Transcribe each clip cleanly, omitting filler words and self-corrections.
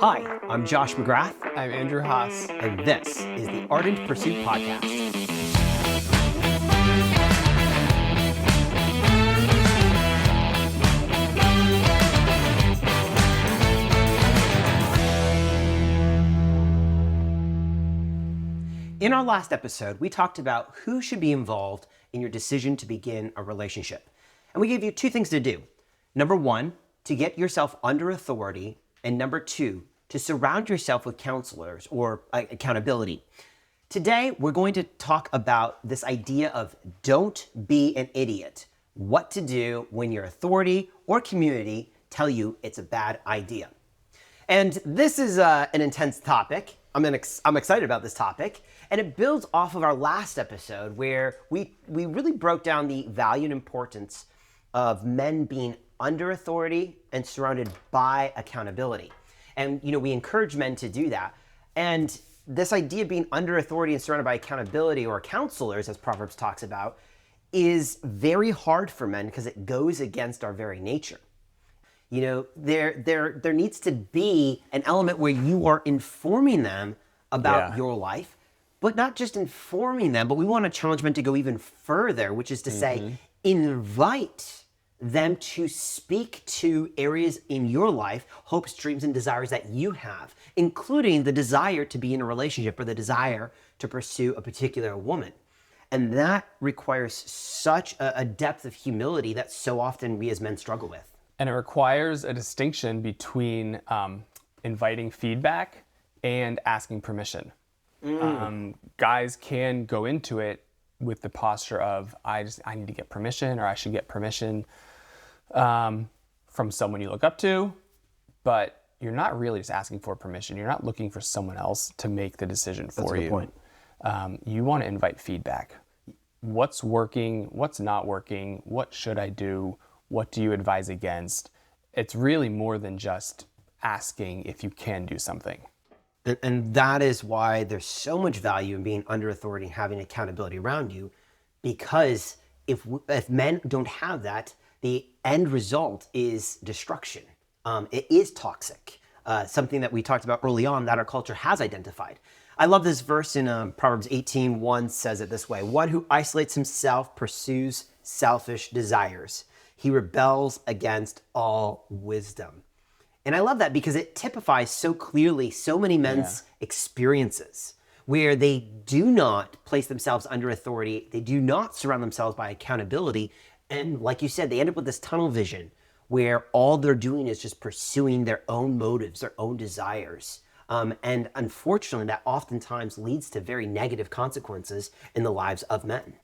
Hi, I'm Josh McGrath, I'm Andrew Haas. and this is the Ardent Pursuit Podcast. In our last episode, we talked about who should be involved in your decision to begin a relationship. And we gave you two things to do. Number one, to get yourself under authority. And number two, to surround yourself with counselors or accountability. Today, we're going to talk about this idea of don't be an idiot. What to do when your authority or community tell you it's a bad idea. And this is an intense topic. I'm excited about this topic. And it builds off of our last episode where we really broke down the value and importance of men being under authority and surrounded by accountability. And, we encourage men to do that. And this idea of being under authority and surrounded by accountability or counselors, as Proverbs talks about, is very hard for men because it goes against our very nature. There needs to be an element where you are informing them about your life, but not just informing them, but we want to challenge men to go even further, which is to say, invite them to speak to areas in your life, hopes, dreams, and desires that you have, including the desire to be in a relationship or the desire to pursue a particular woman. And that requires such a depth of humility that so often we as men struggle with. And it requires a distinction between inviting feedback and asking permission. Guys can go into it with the posture of, I need to get permission, or I should get permission from someone you look up to, but you're not really just asking for permission. You're not looking for someone else to make the decision for you. That's a good point. You want to invite feedback. What's working? What's not working? What should I do? What do you advise against? It's really more than just asking if you can do something. And that is why there's so much value in being under authority and having accountability around you, because if men don't have that, the end result is destruction. It is toxic, something that we talked about early on that our culture has identified. I love this verse in Proverbs 18:1 says it this way: one who isolates himself pursues selfish desires. He rebels against all wisdom. And I love that because it typifies so clearly so many men's experiences where they do not place themselves under authority. They do not surround themselves by accountability. And like you said, they end up with this tunnel vision where all they're doing is just pursuing their own motives, their own desires. And unfortunately, that oftentimes leads to very negative consequences in the lives of men.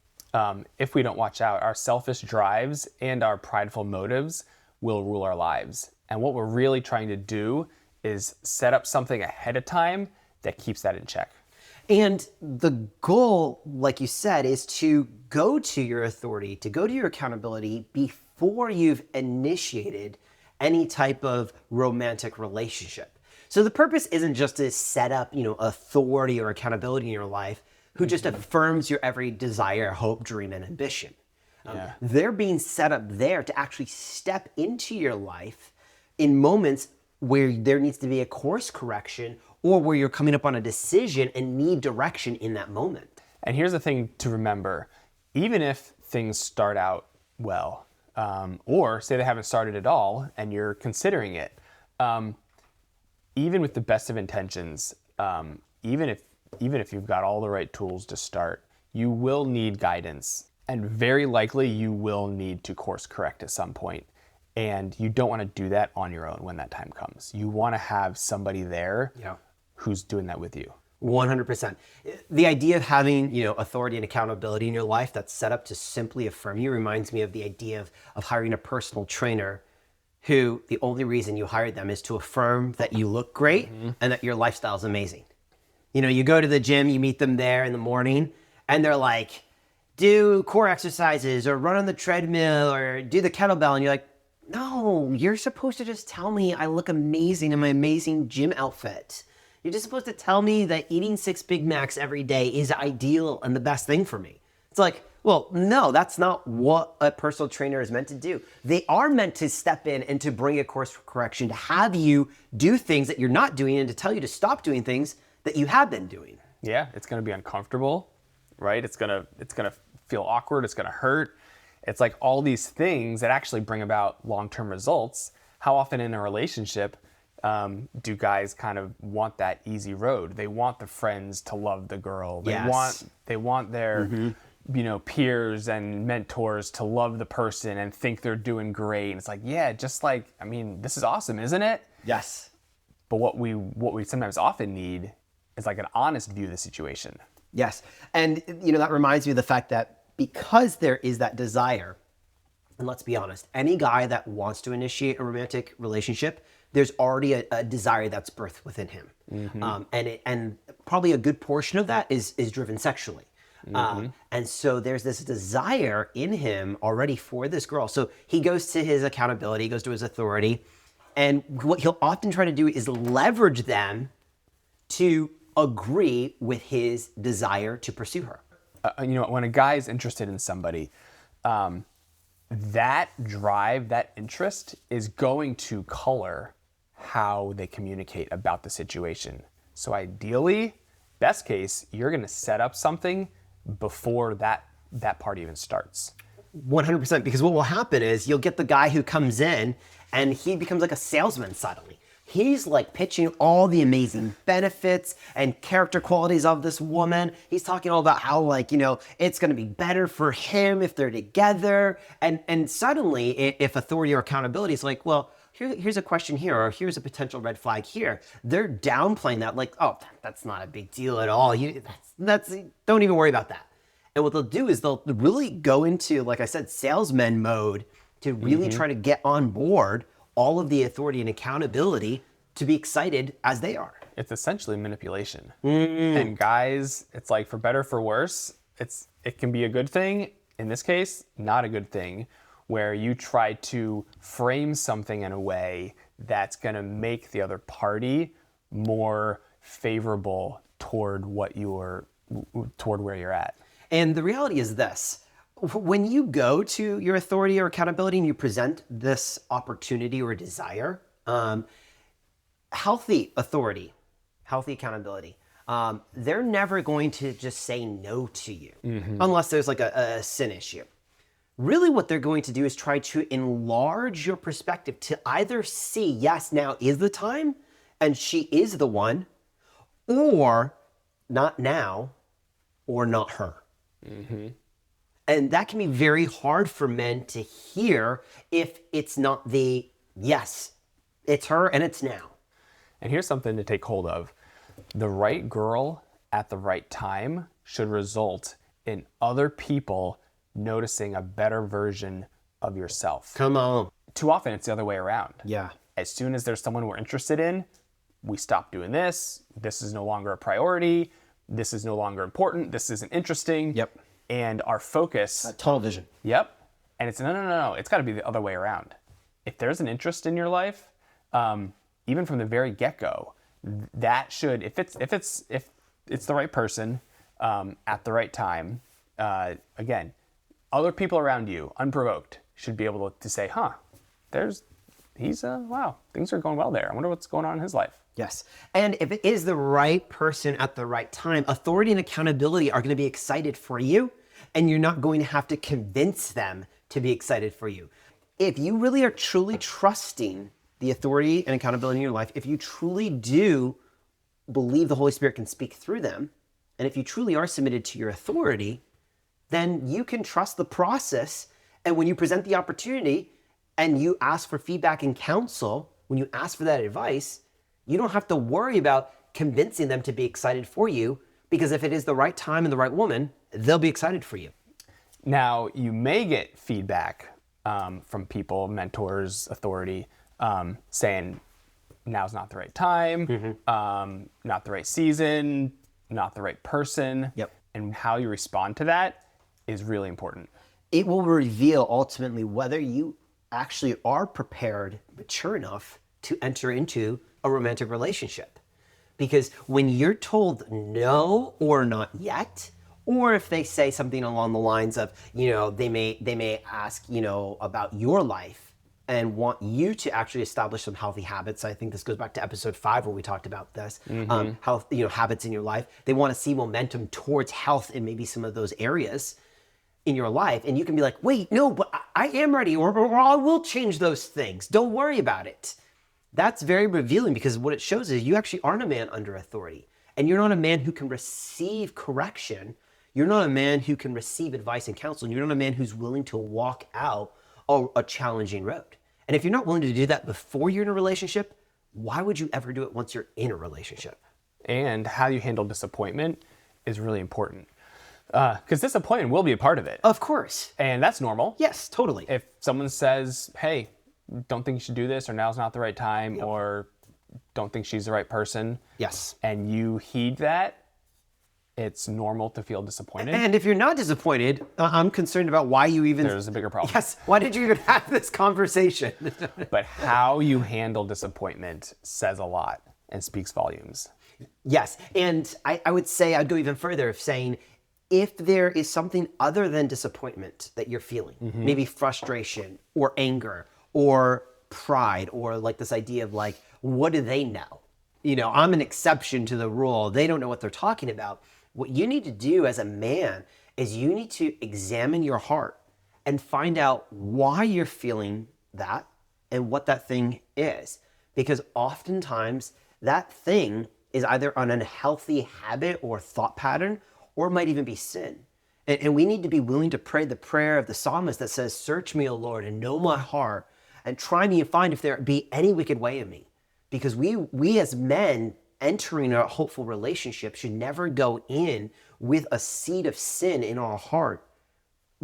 If we don't watch out, our selfish drives and our prideful motives will rule our lives. And what we're really trying to do is set up something ahead of time that keeps that in check. And the goal, like you said, is to go to your authority, to go to your accountability before you've initiated any type of romantic relationship. So the purpose isn't just to set up, authority or accountability in your life who just affirms your every desire, hope, dream, and ambition. They're being set up there to actually step into your life in moments where there needs to be a course correction or where you're coming up on a decision and need direction in that moment. And here's the thing to remember: even if things start out well, or say they haven't started at all and you're considering it, even with the best of intentions, even if you've got all the right tools to start, you will need guidance. And very likely you will need to course correct at some point. And you don't want to do that on your own when that time comes. You want to have somebody there who's doing that with you. 100%. The idea of having, authority and accountability in your life that's set up to simply affirm you reminds me of the idea of hiring a personal trainer who the only reason you hired them is to affirm that you look great and that your lifestyle is amazing. You go to the gym, you meet them there in the morning, and they're like, do core exercises or run on the treadmill or do the kettlebell. And you're like, no, you're supposed to just tell me I look amazing in my amazing gym outfit. You're just supposed to tell me that eating 6 Big Macs every day is ideal and the best thing for me. It's like, Well, no, that's not what a personal trainer is meant to do. They are meant to step in and to bring a course correction, to have you do things that you're not doing and to tell you to stop doing things that you have been doing. Yeah, it's going to be uncomfortable, right? It's going to feel awkward, it's going to hurt. It's like all these things that actually bring about long-term results. How often in a relationship do guys kind of want that easy road? They want the friends to love the girl. Yes. They want their peers and mentors to love the person and think they're doing great. And it's like, yeah, just like, I mean, this is awesome, isn't it? Yes. But what we sometimes often need is like an honest view of the situation. Yes. And, that reminds me of the fact that because there is that desire, and let's be honest, any guy that wants to initiate a romantic relationship, there's already a desire that's birthed within him. And probably a good portion of that is driven sexually. And so there's this desire in him already for this girl. So he goes to his accountability, he goes to his authority, and what he'll often try to do is leverage them to agree with his desire to pursue her. When a guy is interested in somebody, that drive, that interest is going to color how they communicate about the situation. So ideally, best case, you're going to set up something before that part even starts. 100%, because what will happen is you'll get the guy who comes in and he becomes like a salesman suddenly. He's like pitching all the amazing benefits and character qualities of this woman. He's talking all about how it's going to be better for him if they're together. And suddenly if authority or accountability is like, well, here's a question here, or here's a potential red flag here. They're downplaying that like, oh, that's not a big deal at all. Don't even worry about that. And what they'll do is they'll really go into, like I said, salesman mode to really try to get on board all of the authority and accountability to be excited as they are. It's essentially manipulation. And guys, it's like for better, for worse, it can be a good thing. In this case, not a good thing, where you try to frame something in a way that's going to make the other party more favorable toward where you're at. And the reality is this: when you go to your authority or accountability and you present this opportunity or desire, healthy authority, healthy accountability, they're never going to just say no to you unless there's like a sin issue. Really what they're going to do is try to enlarge your perspective to either see, yes, now is the time and she is the one, or not now, or not her. And that can be very hard for men to hear if it's not the, yes, it's her and it's now. And here's something to take hold of. The right girl at the right time should result in other people noticing a better version of yourself. Come on. Too often it's the other way around. Yeah. As soon as there's someone we're interested in, we stop doing this. This is no longer a priority. This is no longer important. This isn't interesting. Yep. And our focus. Tunnel vision. Yep. And it's no. It's got to be the other way around. If there's an interest in your life, even from the very get-go, that should, if it's the right person at the right time, again, other people around you, unprovoked, should be able to say, wow, things are going well there. I wonder what's going on in his life. Yes. And if it is the right person at the right time, authority and accountability are going to be excited for you, and you're not going to have to convince them to be excited for you. If you really are truly trusting the authority and accountability in your life, if you truly do believe the Holy Spirit can speak through them, and if you truly are submitted to your authority, then you can trust the process. And when you present the opportunity and you ask for feedback and counsel, when you ask for that advice, you don't have to worry about convincing them to be excited for you, because if it is the right time and the right woman, they'll be excited for you. Now, you may get feedback from people, mentors, authority, saying now's not the right time, not the right season, not the right person. Yep. And how you respond to that is really important. It will reveal ultimately whether you actually are prepared, mature enough to enter into a romantic relationship. Because when you're told no or not yet, Or if they say something along the lines of, they may ask, about your life and want you to actually establish some healthy habits. I think this goes back to episode 5 where we talked about this, health, habits in your life. They want to see momentum towards health in maybe some of those areas in your life. And you can be like, wait, no, but I am ready, or I will change those things. Don't worry about it. That's very revealing, because what it shows is you actually aren't a man under authority, and you're not a man who can receive correction. You're not a man who can receive advice and counsel. And you're not a man who's willing to walk out a challenging road. And if you're not willing to do that before you're in a relationship, why would you ever do it once you're in a relationship? And how you handle disappointment is really important. Because disappointment will be a part of it. Of course. And that's normal. Yes, totally. If someone says, hey, don't think you should do this, or now's not the right time, or don't think she's the right person. Yes. And you heed that, it's normal to feel disappointed. And if you're not disappointed, I'm concerned about why you even... There's a bigger problem. Yes. Why did you even have this conversation? But how you handle disappointment says a lot and speaks volumes. Yes. And I would say, I'd go even further of saying, if there is something other than disappointment that you're feeling, maybe frustration or anger or pride, or like this idea of like, what do they know? I'm an exception to the rule. They don't know what they're talking about. What you need to do as a man is you need to examine your heart and find out why you're feeling that and what that thing is. Because oftentimes that thing is either an unhealthy habit or thought pattern, or it might even be sin. And we need to be willing to pray the prayer of the psalmist that says, search me, O Lord, and know my heart, and try me and find if there be any wicked way in me. Because we as men entering a hopeful relationship should never go in with a seed of sin in our heart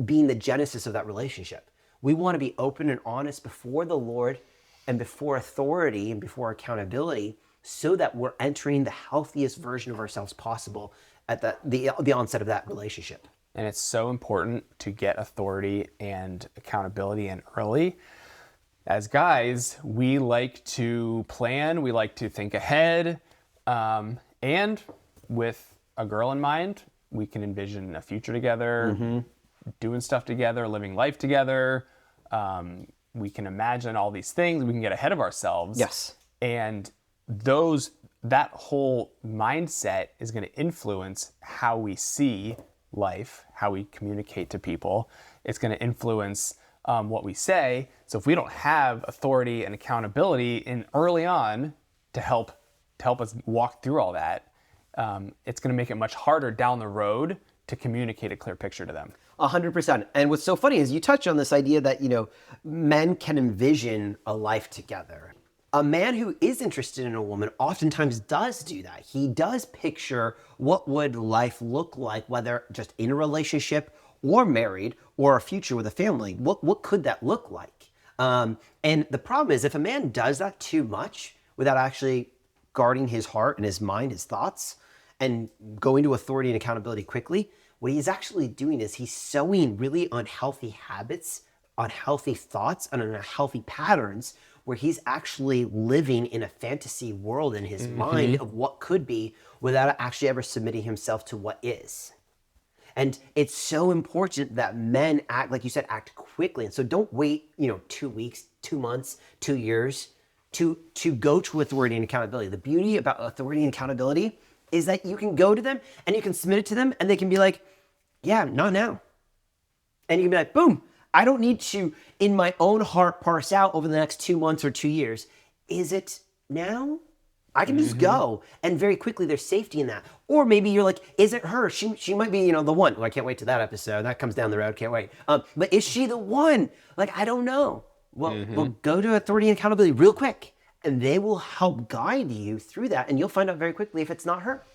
being the genesis of that relationship. We want to be open and honest before the Lord and before authority and before accountability, so that we're entering the healthiest version of ourselves possible at the onset of that relationship. And it's so important to get authority and accountability in early. As guys, we like to plan, we like to think ahead, and with a girl in mind, we can envision a future together, doing stuff together, living life together. We can imagine all these things. We can get ahead of ourselves. Yes. And that whole mindset is going to influence how we see life, how we communicate to people. It's going to influence what we say. So if we don't have authority and accountability in early on to help us walk through all that, it's going to make it much harder down the road to communicate a clear picture to them. 100%. And what's so funny is you touch on this idea that, men can envision a life together. A man who is interested in a woman oftentimes does do that. He does picture what would life look like, whether just in a relationship or married or a future with a family. What could that look like? And the problem is, if a man does that too much without actually guarding his heart and his mind, his thoughts, and going to authority and accountability quickly, what he's actually doing is he's sowing really unhealthy habits, unhealthy thoughts, and unhealthy patterns, where he's actually living in a fantasy world in his mind of what could be, without actually ever submitting himself to what is. And it's so important that men act, like you said, act quickly. And so don't wait, 2 weeks, 2 months, 2 years to go to authority and accountability. The beauty about authority and accountability is that you can go to them and you can submit it to them, and they can be like, yeah, not now. And you can be like, boom. I don't need to, in my own heart, parse out over the next 2 months or 2 years. Is it now? I can just go. And very quickly, there's safety in that. Or maybe you're like, is it her? She might be, the one. Well, I can't wait to that episode. That comes down the road. Can't wait. But is she the one? Like, I don't know. Well, go to authority and accountability real quick. And they will help guide you through that. And you'll find out very quickly if it's not her.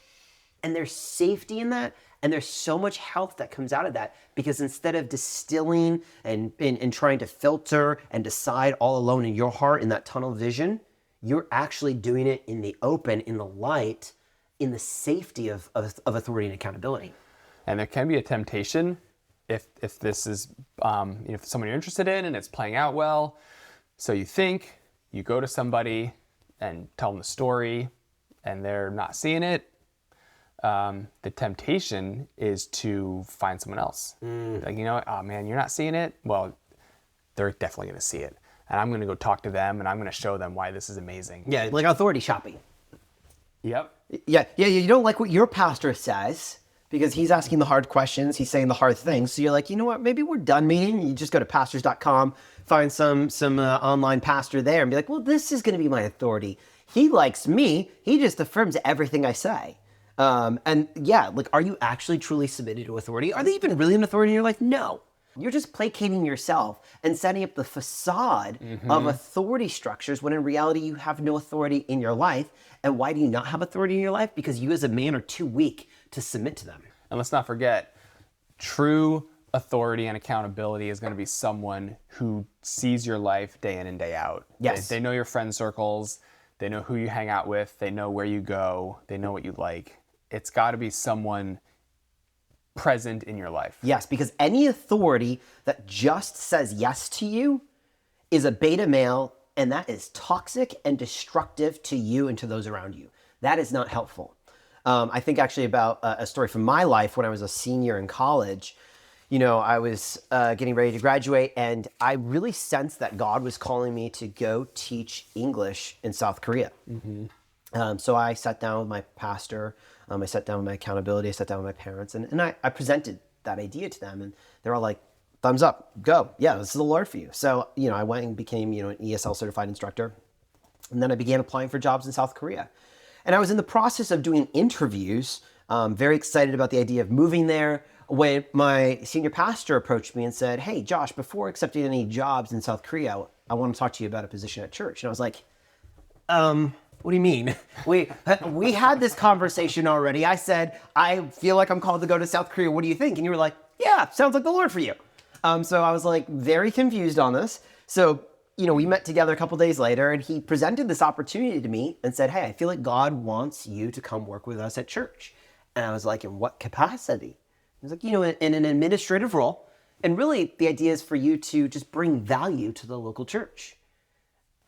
And there's safety in that. And there's so much health that comes out of that, because instead of distilling and trying to filter and decide all alone in your heart in that tunnel vision, you're actually doing it in the open, in the light, in the safety of authority and accountability. And there can be a temptation if this is if someone you're interested in and it's playing out well. So you go to somebody and tell them the story, and they're not seeing it. the temptation is to find someone else. Like, you know what? Oh man, you're not seeing it? Well, they're definitely going to see it. And I'm going to go talk to them and I'm going to show them why this is amazing. Yeah, like authority shopping. Yep. Yeah, you don't like what your pastor says because he's asking the hard questions, he's saying the hard things. So you're like, you know what, maybe we're done meeting. You just go to pastors.com, find some online pastor there and be like, well, this is going to be my authority. He likes me. He just affirms everything I say. And yeah, like, are you actually truly submitted to authority? Are they even really an authority in your life? No. You're just placating yourself and setting up the facade of authority structures when in reality you have no authority in your life. And why do you not have authority in your life? Because you as a man are too weak to submit to them. And let's not forget, true authority and accountability is going to be someone who sees your life day in and day out. Yes. They know your friend circles. They know who you hang out with. They know where you go. They know what you like. It's got to be someone present in your life. Yes, because any authority that just says yes to you is a beta male, and that is toxic and destructive to you and to those around you. That is not helpful. I think actually about a story from my life when I was a senior in college. You know, I was getting ready to graduate, and I really sensed that God was calling me to go teach English in South Korea. So I sat down with my pastor, I sat down with my accountability, I sat down with my parents, and I presented that idea to them, and they're all like, thumbs up, go. Yeah, this is the Lord for you. So, you know, I went and became, an ESL certified instructor, and then I began applying for jobs in South Korea. And I was in the process of doing interviews, very excited about the idea of moving there, when my senior pastor approached me and said, hey, Josh, before accepting any jobs in South Korea, I want to talk to you about a position at church. And I was like, what do you mean? We had this conversation already. I said, I feel like I'm called to go to South Korea. What do you think? And you were like, yeah, sounds like the Lord for you. So I was like very confused on this. So, we met together a couple days later and he presented this opportunity to me and said, hey, I feel like God wants you to come work with us at church. And I was like, in what capacity? He was like, in an administrative role. And really the idea is for you to just bring value to the local church.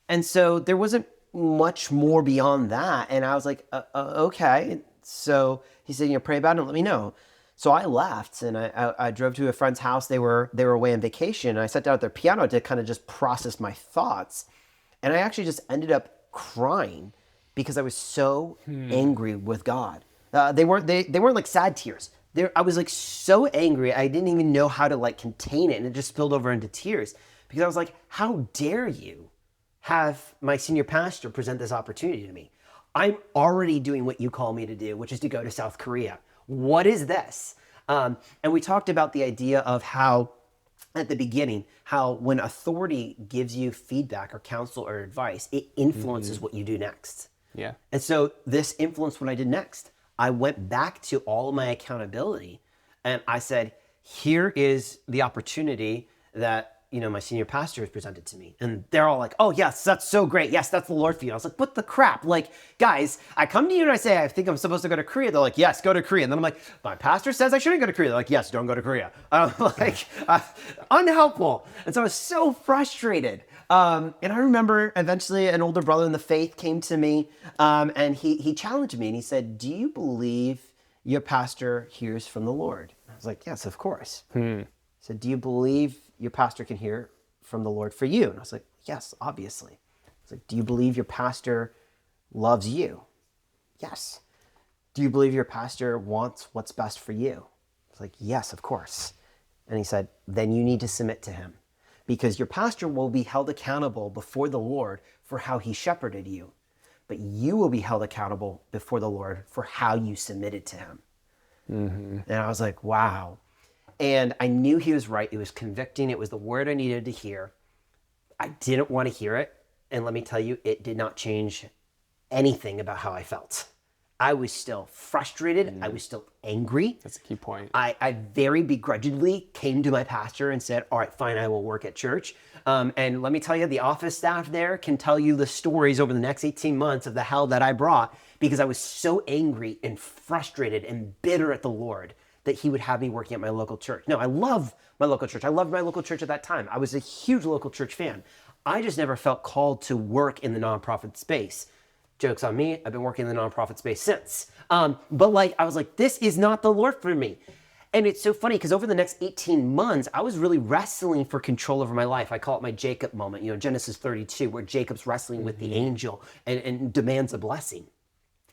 And so there wasn't much more beyond that. And I was like, okay. So he said, pray about it and let me know. So I left and I drove to a friend's house. They were away on vacation. And I sat down at their piano to kind of just process my thoughts. And I actually just ended up crying because I was so angry with God. They weren't like sad tears. I was like so angry. I didn't even know how to like contain it. And it just spilled over into tears because I was like, how dare you have my senior pastor present this opportunity to me? I'm already doing what you call me to do, which is to go to South Korea. What is this? And we talked about the idea of how, at the beginning, how when authority gives you feedback or counsel or advice, it influences what you do next. Yeah. And so this influenced what I did next. I went back to all of my accountability and I said, here is the opportunity that my senior pastor has presented to me. And they're all like, oh yes, that's so great. Yes, that's the Lord for you. I was like, what the crap? Like, guys, I come to you and I say, I think I'm supposed to go to Korea. They're like, yes, go to Korea. And then I'm like, my pastor says I shouldn't go to Korea. They're like, yes, don't go to Korea. I'm like, unhelpful. And so I was so frustrated. And I remember eventually an older brother in the faith came to me and he challenged me and he said, do you believe your pastor hears from the Lord? I was like, yes, of course. He said, do you believe your pastor can hear from the Lord for you? And I was like, yes, obviously. I was like, do you believe your pastor loves you? Yes. Do you believe your pastor wants what's best for you? I was like, yes, of course. And he said, then you need to submit to him because your pastor will be held accountable before the Lord for how he shepherded you, but you will be held accountable before the Lord for how you submitted to him. And I was like, wow. And I knew he was right. It was convicting. It was the word I needed to hear. I didn't want to hear it. And let me tell you, it did not change anything about how I felt. I was still frustrated. I was still angry. That's a key point. I very begrudgingly came to my pastor and said, all right, fine, I will work at church. And let me tell you, the office staff there can tell you the stories over the next 18 months of the hell that I brought because I was so angry and frustrated and bitter at the Lord that he would have me working at my local church. No, I love my local church. I loved my local church at that time. I was a huge local church fan. I just never felt called to work in the nonprofit space Joke's on me. I've been working in the nonprofit space since. But like, I was like, this is not the Lord for me. And it's so funny because over the next 18 months, I was really wrestling for control over my life. I call it my Jacob moment, Genesis 32, where Jacob's wrestling with the angel and demands a blessing.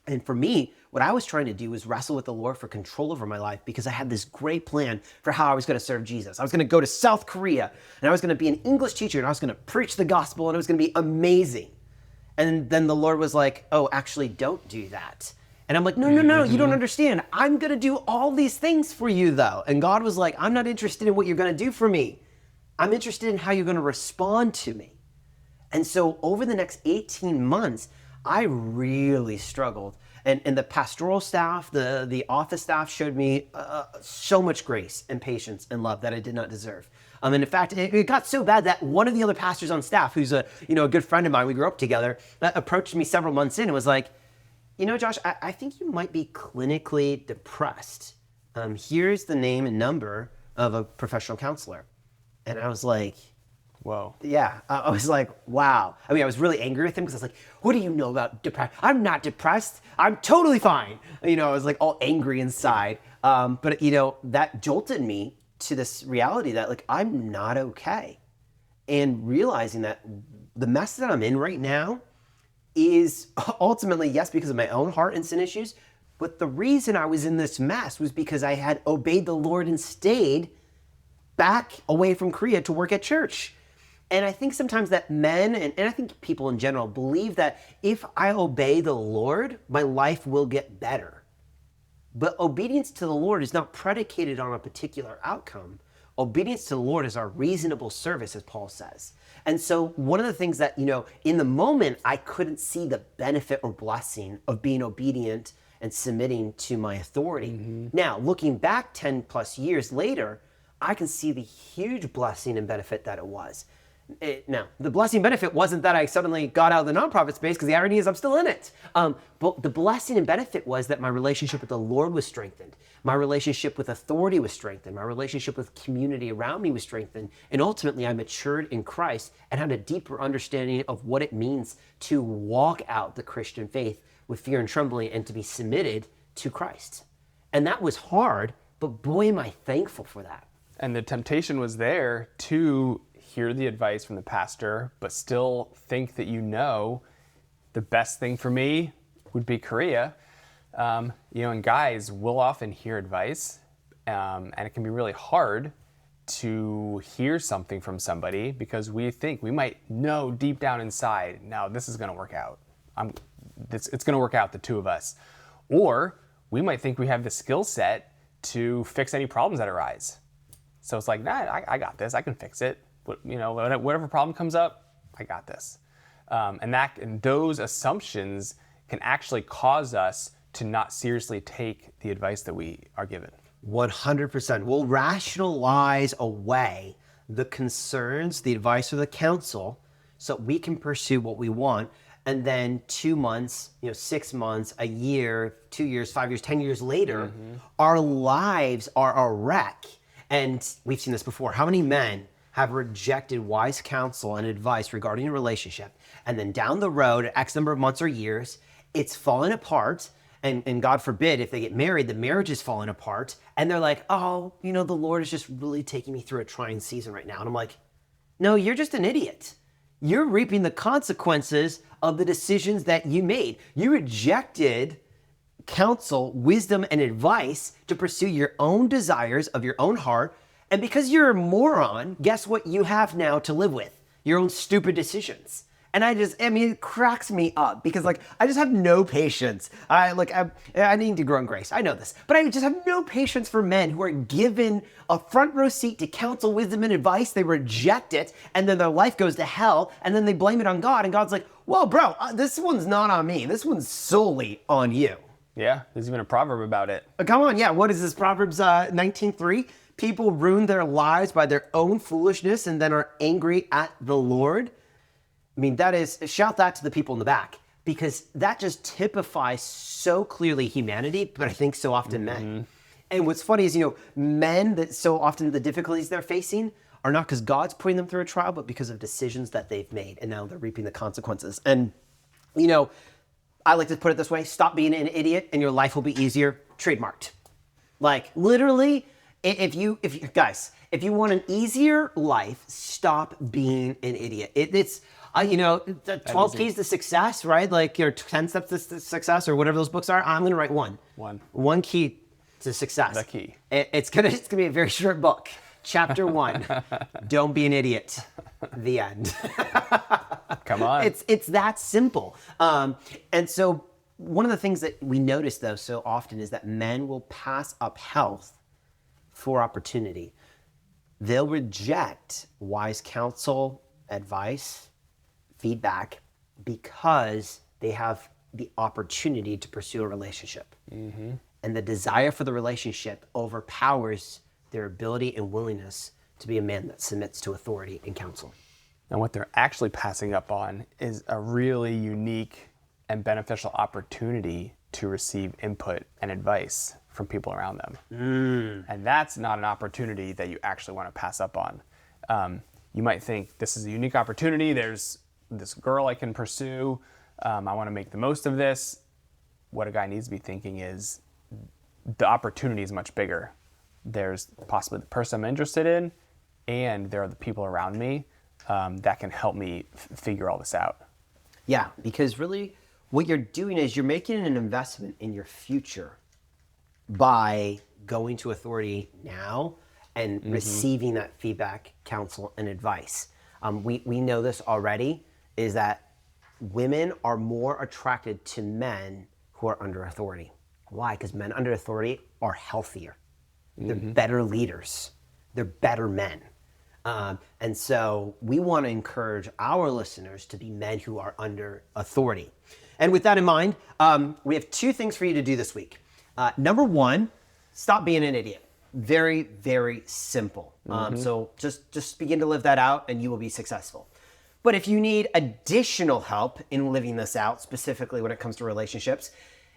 And for me, what I was trying to do was wrestle with the Lord for control over my life because I had this great plan for how I was going to serve Jesus. I was going to go to South Korea and I was going to be an English teacher and I was going to preach the gospel and it was going to be amazing. And then the Lord was like, oh, actually don't do that. And I'm like, no, you don't understand. I'm going to do all these things for you though. And God was like, I'm not interested in what you're going to do for me. I'm interested in how you're going to respond to me. And so over the next 18 months, I really struggled. And the pastoral staff, the office staff showed me so much grace and patience and love that I did not deserve. And in fact, it got so bad that one of the other pastors on staff, who's a good friend of mine, we grew up together, approached me several months in and was like, Josh, I think you might be clinically depressed. Here's the name and number of a professional counselor. And I was like, whoa. Yeah, I was like, wow. I mean, I was really angry with him because I was like, what do you know about depression? I'm not depressed. I'm totally fine. I was like all angry inside. But that jolted me to this reality that like, I'm not okay. And realizing that the mess that I'm in right now is ultimately, yes, because of my own heart and sin issues. But the reason I was in this mess was because I had obeyed the Lord and stayed back away from Korea to work at church. And I think sometimes that men, and I think people in general, believe that if I obey the Lord, my life will get better. But obedience to the Lord is not predicated on a particular outcome. Obedience to the Lord is our reasonable service, as Paul says. And so one of the things that, in the moment, I couldn't see the benefit or blessing of being obedient and submitting to my authority. Mm-hmm. Now, looking back 10 plus years later, I can see the huge blessing and benefit that it was. Now, the blessing benefit wasn't that I suddenly got out of the nonprofit space, because the irony is I'm still in it. But the blessing and benefit was that my relationship with the Lord was strengthened. My relationship with authority was strengthened. My relationship with community around me was strengthened. And ultimately, I matured in Christ and had a deeper understanding of what it means to walk out the Christian faith with fear and trembling and to be submitted to Christ. And that was hard, but boy, am I thankful for that. And the temptation was there to hear the advice from the pastor, but still think that the best thing for me would be Korea. And guys will often hear advice, and it can be really hard to hear something from somebody because we think we might know deep down inside, no, this is going to work out. It's going to work out, the two of us. Or we might think we have the skill set to fix any problems that arise. So it's like, nah, I got this. I can fix it. Whatever problem comes up, I got this. And those assumptions can actually cause us to not seriously take the advice that we are given. 100%. We'll rationalize away the concerns, the advice, or the counsel so we can pursue what we want. And then 2 months, 6 months, a year, 2 years, 5 years, 10 years later, our lives are a wreck. And we've seen this before. How many men have rejected wise counsel and advice regarding a relationship, and then down the road, X number of months or years, it's fallen apart, and God forbid, if they get married, the marriage is falling apart, and they're like, oh, the Lord is just really taking me through a trying season right now. And I'm like, no, you're just an idiot. You're reaping the consequences of the decisions that you made. You rejected counsel, wisdom, and advice to pursue your own desires of your own heart. And because you're a moron, guess what you have now to live with? Your own stupid decisions. And it cracks me up because I just have no patience. I need to grow in grace. I know this, but I just have no patience for men who are given a front row seat to counsel, wisdom, and advice. They reject it, and then their life goes to hell, and then they blame it on God. And God's like, whoa, bro, this one's not on me. This one's solely on you. Yeah, there's even a proverb about it. Come on, yeah, what is this? Proverbs 19:3. People ruin their lives by their own foolishness and then are angry at the Lord. I mean, shout that to the people in the back, because that just typifies so clearly humanity, but I think so often men. And what's funny is, men, that so often the difficulties they're facing are not because God's putting them through a trial, but because of decisions that they've made, and now they're reaping the consequences. And, I like to put it this way, stop being an idiot and your life will be easier. Trademarked. Like literally, if you guys, if you want an easier life, stop being an idiot. It's the 12 keys to success, right? Like your 10 steps to success or whatever those books are. I'm gonna write one key to success. The key. It's gonna be a very short book. Chapter 1, don't be an idiot. The end. Come on. It's that simple. And so one of the things that we notice though so often is that men will pass up health for opportunity. They'll reject wise counsel, advice, feedback because they have the opportunity to pursue a relationship. Mm-hmm. And the desire for the relationship overpowers their ability and willingness to be a man that submits to authority and counsel. And what they're actually passing up on is a really unique and beneficial opportunity to receive input and advice from people around them. And that's not an opportunity that you actually want to pass up on. You might think this is a unique opportunity. There's this girl I can pursue. I want to make the most of this. What a guy needs to be thinking is the opportunity is much bigger. There's possibly the person I'm interested in, and there are the people around me that can help me figure all this out. Yeah, because really what you're doing is you're making an investment in your future by going to authority now and receiving that feedback, counsel, and advice. We know this already, is that women are more attracted to men who are under authority. Why? Because men under authority are healthier. They're better leaders. They're better men. And so we want to encourage our listeners to be men who are under authority. And with that in mind, we have 2 things for you to do this week. Number 1, stop being an idiot. Very, very simple. So just begin to live that out and you will be successful. But if you need additional help in living this out, specifically when it comes to relationships,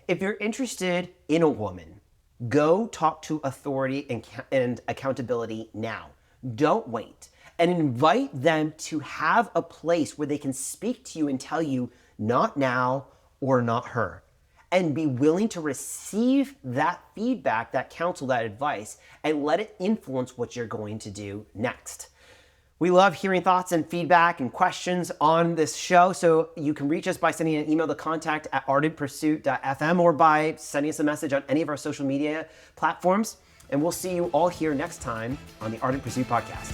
if you're interested in a woman, go talk to authority and accountability now. Don't wait. And invite them to have a place where they can speak to you and tell you, not now or not her. And be willing to receive that feedback, that counsel, that advice, and let it influence what you're going to do next. We love hearing thoughts and feedback and questions on this show, so you can reach us by sending an email to contact@ardentpursuit.fm or by sending us a message on any of our social media platforms. And we'll see you all here next time on the Ardent Pursuit Podcast.